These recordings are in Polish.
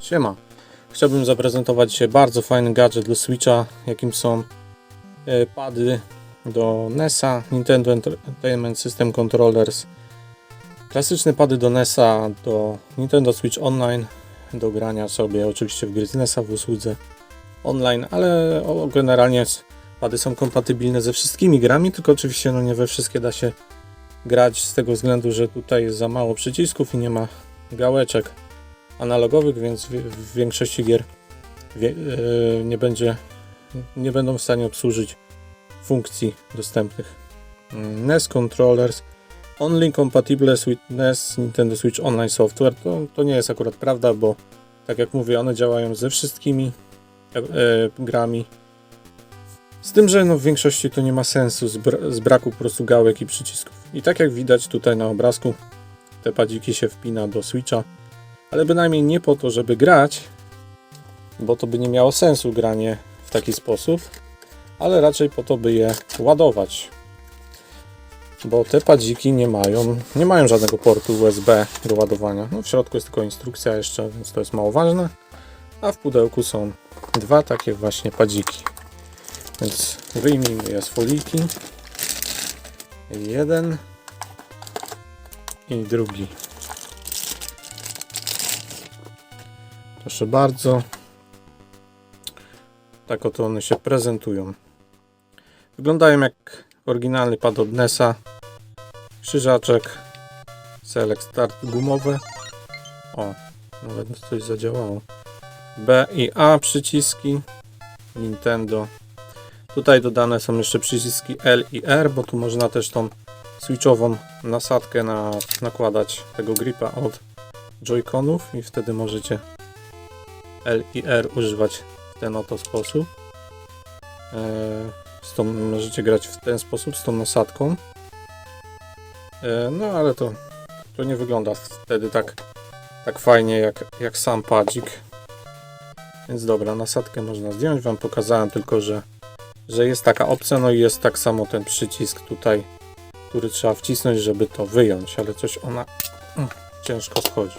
Siema. Chciałbym zaprezentować dzisiaj bardzo fajny gadżet do Switcha, jakim są pady do NES-a, Nintendo Entertainment System Controllers. Klasyczne pady do NES-a, do Nintendo Switch Online, do grania sobie oczywiście w gry z NES-a w usłudze online, ale generalnie pady są kompatybilne ze wszystkimi grami, tylko oczywiście nie we wszystkie da się grać z tego względu, że tutaj jest za mało przycisków i nie ma gałeczek analogowych, więc w większości gier nie będą w stanie obsłużyć funkcji dostępnych. NES Controllers only compatible with NES Nintendo Switch Online Software. To nie jest akurat prawda, bo tak jak mówię, one działają ze wszystkimi grami. Z tym, że w większości to nie ma sensu z braku po prostu gałek i przycisków. I tak jak widać tutaj na obrazku, te padziki się wpina do Switcha, ale bynajmniej nie po to, żeby grać, bo to by nie miało sensu granie w taki sposób, ale raczej po to, by je ładować. Bo te padziki nie mają żadnego portu USB do ładowania. W środku jest tylko instrukcja jeszcze, więc to jest mało ważne. A w pudełku są dwa takie właśnie padziki. Więc wyjmijmy je z folijki. Jeden i drugi. Proszę bardzo. Tak oto one się prezentują. Wyglądają jak oryginalny pad od NES-a. Krzyżaczek. Select Start gumowe. O, nawet coś zadziałało. B i A przyciski. Nintendo. Tutaj dodane są jeszcze przyciski L i R, bo tu można też tą switchową nasadkę nakładać tego gripa od Joy-Conów i wtedy możecie L i R używać w ten oto sposób. Możecie grać w ten sposób z tą nasadką. No ale to nie wygląda wtedy tak fajnie jak sam padzik. Więc dobra, nasadkę można zdjąć. Wam pokazałem tylko, że jest taka opcja, no i jest tak samo ten przycisk tutaj, który trzeba wcisnąć, żeby to wyjąć, ale coś ona ciężko schodzi.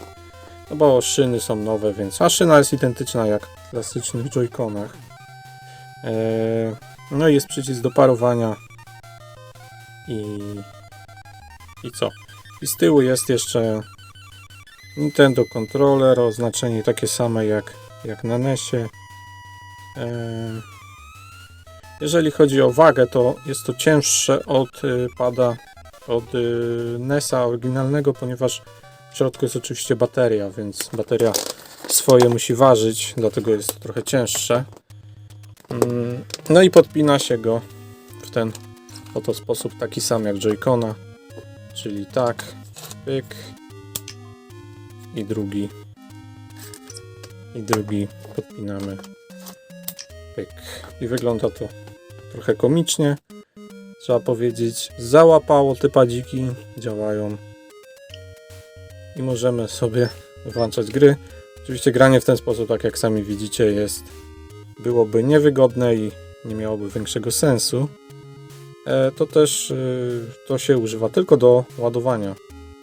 No bo szyny są nowe, a szyna jest identyczna jak w klasycznych Joy-Conach. No i jest przycisk do parowania i co? I z tyłu jest jeszcze Nintendo Controller, oznaczenie takie same jak na NES-ie. Jeżeli chodzi o wagę, to jest to cięższe od pada od NES-a oryginalnego, ponieważ w środku jest oczywiście bateria, więc bateria swoje musi ważyć, dlatego jest to trochę cięższe. No i podpina się go w ten oto sposób, taki sam jak Joy-Cona, czyli tak, pyk i drugi podpinamy, pyk, i wygląda to trochę komicznie, trzeba powiedzieć. Załapało te padziki, działają i możemy sobie włączać gry. Oczywiście granie w ten sposób, tak jak sami widzicie, byłoby niewygodne i nie miałoby większego sensu. To też to się używa tylko do ładowania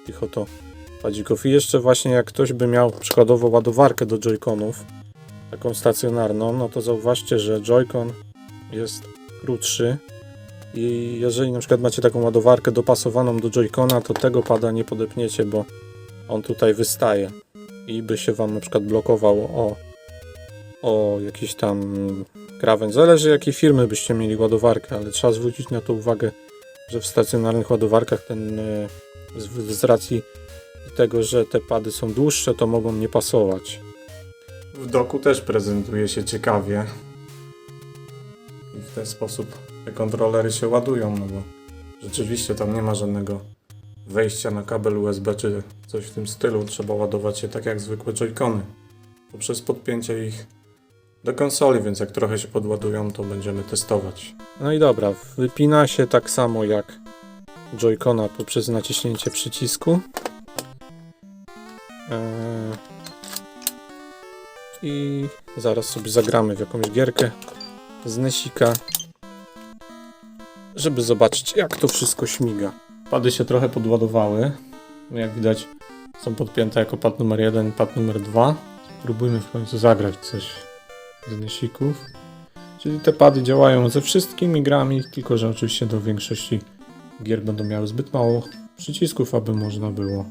tych oto padzików. I jeszcze właśnie jak ktoś by miał przykładowo ładowarkę do Joy-Conów, taką stacjonarną, no to zauważcie, że Joy-Con jest krótszy i jeżeli na przykład macie taką ładowarkę dopasowaną do Joy-Cona, to tego pada nie podepniecie, bo on tutaj wystaje i by się wam na przykład blokował o jakiś tam krawędź. Zależy jakiej firmy byście mieli ładowarkę, ale trzeba zwrócić na to uwagę, że w stacjonarnych ładowarkach z racji tego, że te pady są dłuższe, to mogą nie pasować. W doku też prezentuje się ciekawie i w ten sposób te kontrolery się ładują, no bo rzeczywiście tam nie ma żadnego wejścia na kabel USB czy coś w tym stylu. Trzeba ładować je tak jak zwykłe Joy-Cony poprzez podpięcie ich do konsoli, więc jak trochę się podładują, to będziemy testować. No i dobra, wypina się tak samo jak Joy-Cona poprzez naciśnięcie przycisku. I zaraz sobie zagramy w jakąś gierkę z NES-ika, żeby zobaczyć, jak to wszystko śmiga. Pady się trochę podładowały. Jak widać, są podpięte jako pad numer 1 i pad numer 2. spróbujmy w końcu zagrać coś z NESików. Czyli te pady działają ze wszystkimi grami, tylko że oczywiście do większości gier będą miały zbyt mało przycisków, aby można było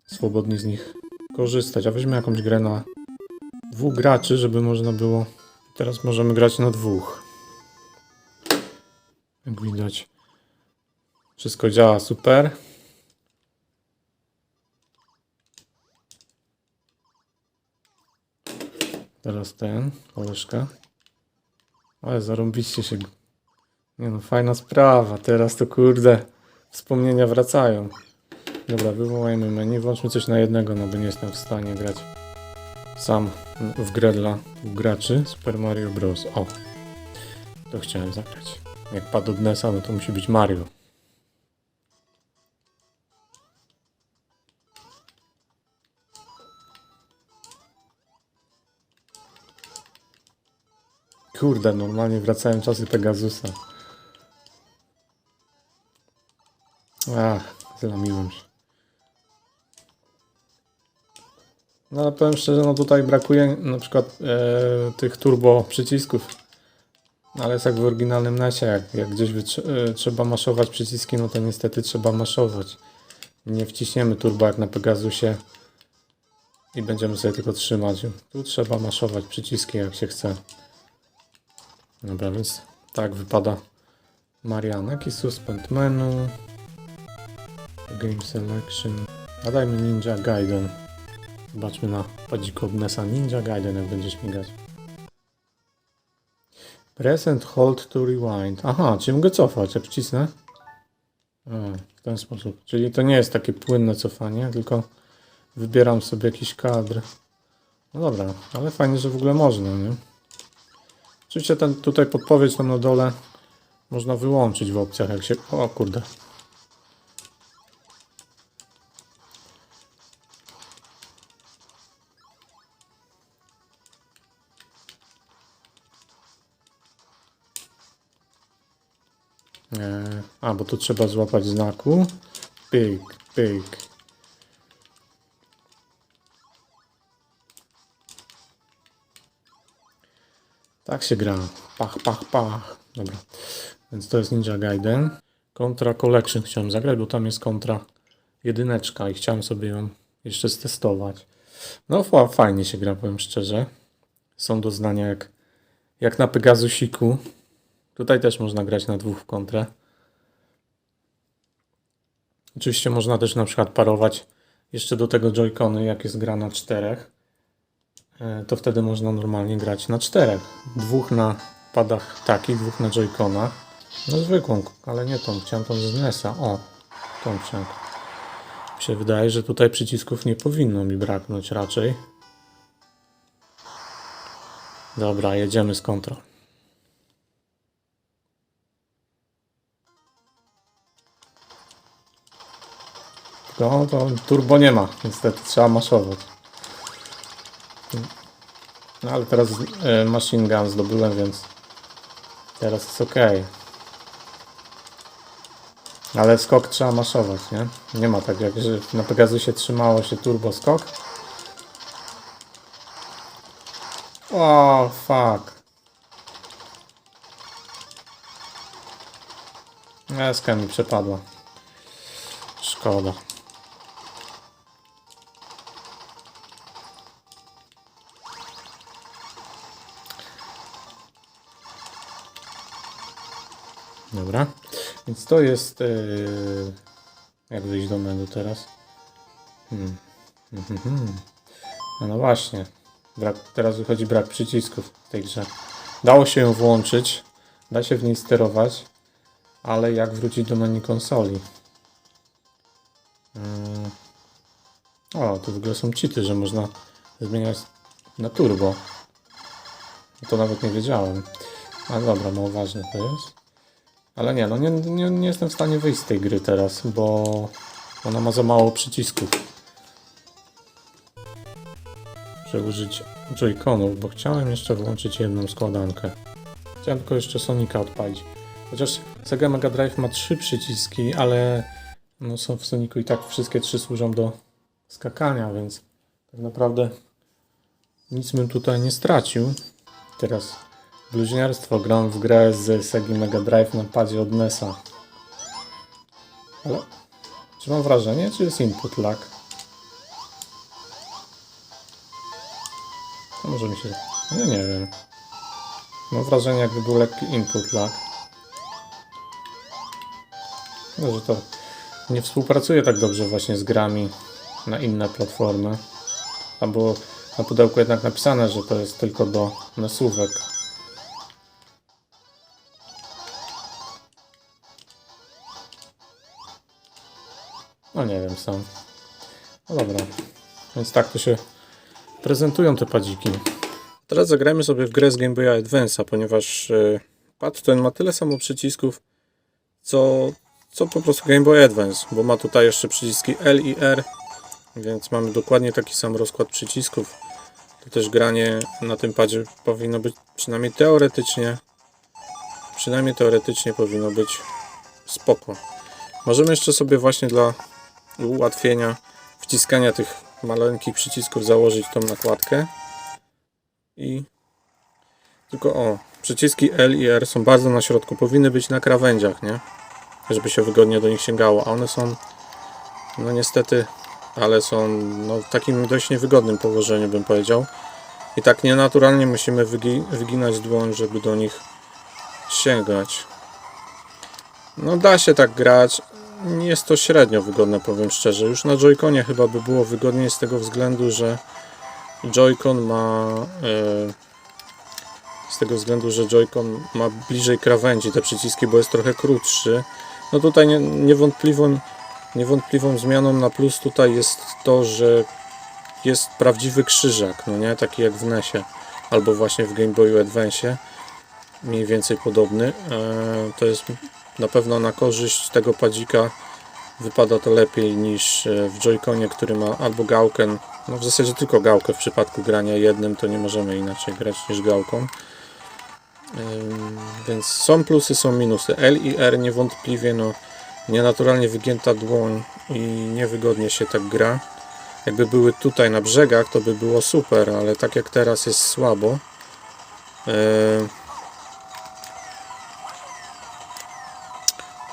swobodnie z nich korzystać. A weźmy jakąś grę na 2 graczy, żeby można było... Teraz możemy grać na 2. Jak widać, wszystko działa super. Teraz koleżka. Ale zarąbiście się... Nie no, fajna sprawa. Teraz to kurde, wspomnienia wracają. Dobra, wywołajmy menu, włączmy coś na jednego, no bo nie jestem w stanie grać sam w grę dla graczy. Super Mario Bros. O, to chciałem zagrać. Jak padł od NES-a, no to musi być Mario. Kurde, normalnie wracają czasy Pegasusa. Ach, zlamiłem się. No ale powiem szczerze, no tutaj brakuje na przykład tych turbo przycisków. Ale jest jak w oryginalnym NESie, jak gdzieś trzeba maszować przyciski, no to niestety trzeba maszować. Nie wciśniemy turbo jak na Pegasusie i będziemy sobie tylko trzymać. Tu trzeba maszować przyciski jak się chce. Dobra, więc tak wypada Marianek i Suspend Menu. Game Selection. A dajmy Ninja Gaiden. Zobaczmy na padziku od NES-a Ninja Gaiden, jak będzie śmigać. Press and hold to rewind. Aha, czyli mogę cofać, jak wcisnę. W ten sposób. Czyli to nie jest takie płynne cofanie, tylko wybieram sobie jakiś kadr. No dobra, ale fajnie, że w ogóle można, nie? Oczywiście tutaj podpowiedź tam na dole można wyłączyć w opcjach, jak się... O kurde. Bo tu trzeba złapać znaku. Pyk, pyk. Tak się gra. Pach, pach, pach. Dobra. Więc to jest Ninja Gaiden. Contra Collection chciałem zagrać, bo tam jest kontra jedyneczka i chciałem sobie ją jeszcze stestować. No fajnie się gra, powiem szczerze. Są doznania jak na Pegasusiku. Tutaj też można grać na 2 w kontrę. Oczywiście można też na przykład parować jeszcze do tego joycony, jak jest gra na 4. To wtedy można normalnie grać na 4. 2 na padach takich, 2 na joyconach. No zwykłą, ale nie tą, chciałem tą z NES-a. O, tą chciałem. Mi się wydaje, że tutaj przycisków nie powinno mi braknąć raczej. Dobra, jedziemy z kontrą. No to turbo nie ma, niestety trzeba maszować. No ale teraz machine gun zdobyłem, więc teraz jest ok. Ale skok trzeba maszować, nie? Nie ma tak jak że na Pegasusie trzymało się turbo skok. O, fuck. Eska mi przepadła. Szkoda. Dobra, więc to jest... jak wyjść do menu teraz? No właśnie, teraz wychodzi brak przycisków w tej grze. Dało się ją włączyć, da się w niej sterować, ale jak wrócić do menu konsoli? O, tu w ogóle są cheaty, że można zmieniać na turbo. To nawet nie wiedziałem. Ale dobra, mało ważne to jest. Ale nie, no nie jestem w stanie wyjść z tej gry teraz, bo ona ma za mało przycisków. Muszę użyć joyconów, bo chciałem jeszcze włączyć jedną składankę. Chciałem tylko jeszcze Sonika odpalić. Chociaż Sega Mega Drive ma 3 przyciski, ale no są w Sonicu i tak wszystkie 3 służą do skakania, więc tak naprawdę Nic bym tutaj nie stracił. Teraz bluźnierstwo. Gram w grę z Segi Mega Drive na padzie od NES-a. Ale czy mam wrażenie, czy jest input lag? To może mi się... Ja nie wiem. Mam wrażenie, jakby był lekki input lag. Może to nie współpracuje tak dobrze właśnie z grami na inne platformy. Albo na pudełku jednak napisane, że to jest tylko do NES-ówek. No nie wiem sam. No dobra. Więc tak to się prezentują te padziki. Teraz zagrajmy sobie w grę z Game Boya Advance'a, ponieważ pad ten ma tyle samo przycisków, co po prostu Game Boy Advance, bo ma tutaj jeszcze przyciski L i R, więc mamy dokładnie taki sam rozkład przycisków. To też granie na tym padzie powinno być przynajmniej teoretycznie powinno być spoko. Możemy jeszcze sobie właśnie dla ułatwienia wciskania tych maleńkich przycisków założyć tą nakładkę i tylko przyciski L i R są bardzo na środku, powinny być na krawędziach, nie? Żeby się wygodnie do nich sięgało, a one są, no niestety, ale są no, w takim dość niewygodnym położeniu, bym powiedział. I tak nienaturalnie musimy wyginać dłoń, żeby do nich sięgać. No da się tak grać, jest to średnio wygodne, powiem szczerze. Już na Joy-Conie chyba by było wygodniej z tego względu, że Joy-Con ma bliżej krawędzi te przyciski, bo jest trochę krótszy. No tutaj niewątpliwą zmianą na plus tutaj jest to, że jest prawdziwy krzyżak, no nie? Taki jak w NES-ie albo właśnie w Game Boyu Advance, mniej więcej podobny. To jest na pewno na korzyść tego padzika, wypada to lepiej niż w Joy-Conie, który ma albo gałkę, no w zasadzie tylko gałkę, w przypadku grania jednym to nie możemy inaczej grać niż gałką. Więc są plusy, są minusy. L i R niewątpliwie, no nienaturalnie wygięta dłoń i niewygodnie się tak gra. Jakby były tutaj na brzegach, to by było super, ale tak jak teraz jest słabo.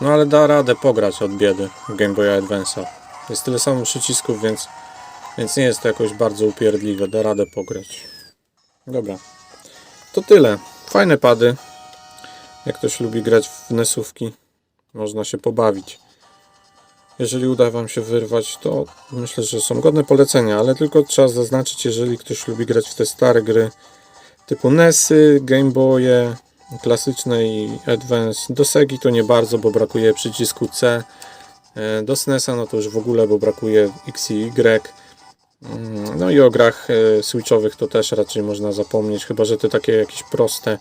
No ale da radę pograć od biedy w Game Boy Advance'a. Jest tyle samo przycisków, więc nie jest to jakoś bardzo upierdliwe. Da radę pograć. Dobra. To tyle. Fajne pady. Jak ktoś lubi grać w NES-ówki, można się pobawić. Jeżeli uda Wam się wyrwać, to myślę, że są godne polecenia, ale tylko trzeba zaznaczyć, jeżeli ktoś lubi grać w te stare gry typu NES-y, Game Boye, klasyczne i Advance. Do Segi to nie bardzo, bo brakuje przycisku C. Do SNES-a no to już w ogóle, bo brakuje X i Y. No i o grach switchowych to też raczej można zapomnieć, chyba że te takie jakieś proste,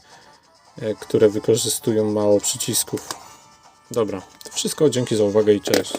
które wykorzystują mało przycisków. Dobra, to wszystko, dzięki za uwagę i cześć.